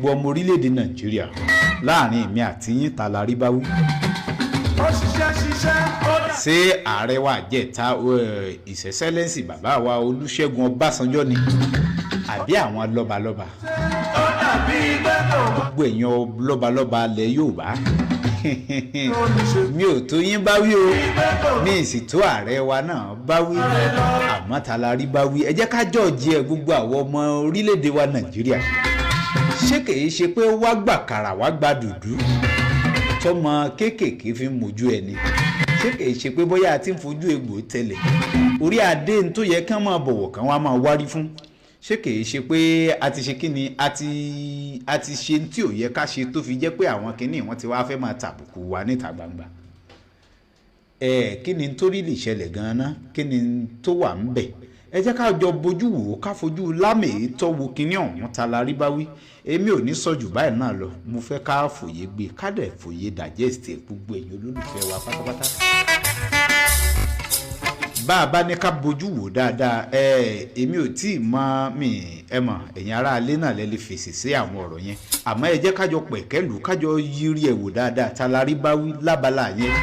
gbogbo ọmọ orílẹ̀-èdè Nàìjíríà láàrin èmi àti yín Talaribawi. Ṣé ààrẹ wa jẹ̀ta His Excellency bàbá wa Olúṣẹ́gun Ọbásanjọ́ ni àbí àwọn lọ́balọ́ba? Gbogbo èèyàn lọ́balọ́ba lẹ̀ Yorùbá mi ò tó yín báwí o, mi sì tó ààrẹ wa náà báwí, àmọ́ Talaribawi ẹ jẹ́ ká jọ́ọ̀jì ẹ gbogbo àwọn ọmọ orílẹ̀-èdè wa Nàìjíríà. Ṣé kìí ṣe pé wá gbà kàrà wá gba dùdú tọmọ kéékèèké fi ń mojú ẹni? Ṣé kìí ṣe pé bóyá a ti ń fojú egbò tẹ́lẹ̀ orí adé tó yẹ kán máa bọ̀wọ̀ kán wá máa wárí fún? Ṣé kìí ṣe pé a ti ṣe kíni a ti ṣe tí ò yẹ ká ṣe tó fi jẹ́ pé àwọn kíní wọ́n ti wá fẹ́ máa tàbùkù wa níta gbangba? Kí ni tó rí lè ṣẹlẹ̀ gan-an? Kí ni tó wà ń bẹ̀? Ẹ jẹ́ ká jọ bójú wò ká fojú lámèé tọ́wọ́ kíní ọ̀hún Talaribawi. Èmi ò ní sọ jù báyìí náà lọ, mo fẹ́ ká fòye gbé ká dẹ̀ fòye digest gbogbo èèyàn olólùfẹ́ wa pátápátá. Bá a bá ní ká bójú wò dáadáa, èmi ò tí ì mọ ẹ̀yin ará alẹ́ náà lè fèsì sí àwọn ọ̀rọ̀ yẹn, àmọ́ ẹ jẹ́ ká jọ pẹ̀kẹ́lù ká jọ yiri ẹ̀ wò dáadáa Talaribawi lábala yẹn.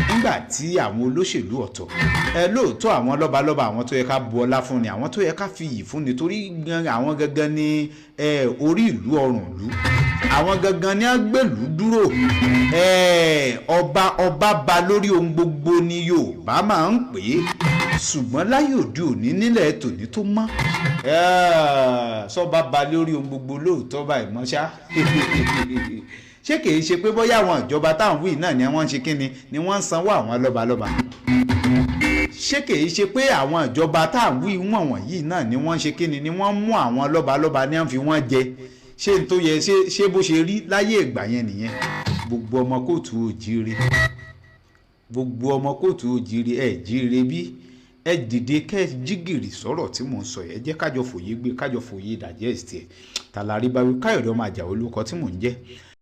Nígbà tí àwọn olóṣèlú ọ̀tọ̀ lóòótọ́ àwọn lọ́balọ́ba àwọn tó yẹ ká bu ọlá fún ni, àwọn tó yẹ ká fi yìí fún ni, torí àwọn gangan ní orí ìlú ọrùn ìlú, àwọn gangan ní agbèlú dúró. Ọba ba lórí ohun gbogbo ni Yorùbá máa ń pè é, ṣùgbọ́n láyé òde òní nílẹ̀ tòní tó mọ́ sọ́ba ba lórí ohun gbogbo lóòótọ́ báyìí mọ́ ṣá. Ṣé kìí ṣe pé bóyá àwọn ìjọba táwọn wí náà ni wọ́n ń ṣe kíni ni wọ́n ń sanwó àwọn lọ́balọ́ba? Ṣé kìí ṣe pé àwọn ìjọba táwọn wí wọ̀nyí náà ni wọ́n ń ṣe kíni ni wọ́n mú àwọn lọ́balọ́ba ní wọ́n fi wọ́n jẹ? Ṣé n tó yẹ ṣé bó ṣe rí láyé ìgbà yẹn nìyẹn? Gbogbo ọmọ kóòtù òjíire, gbogbo ọmọ kóòtù òjíire ẹ jíire bí ẹ dìde kẹ́ jígìrì sọ̀rọ̀ tí mò ń sọ yẹn. Jẹ́ kájọ fòye gbé kájọ fòye digest ẹ̀. Talaribawi Káyọ̀dé ọmọ Àjàó olùkọ́ tí mò ń jẹ́.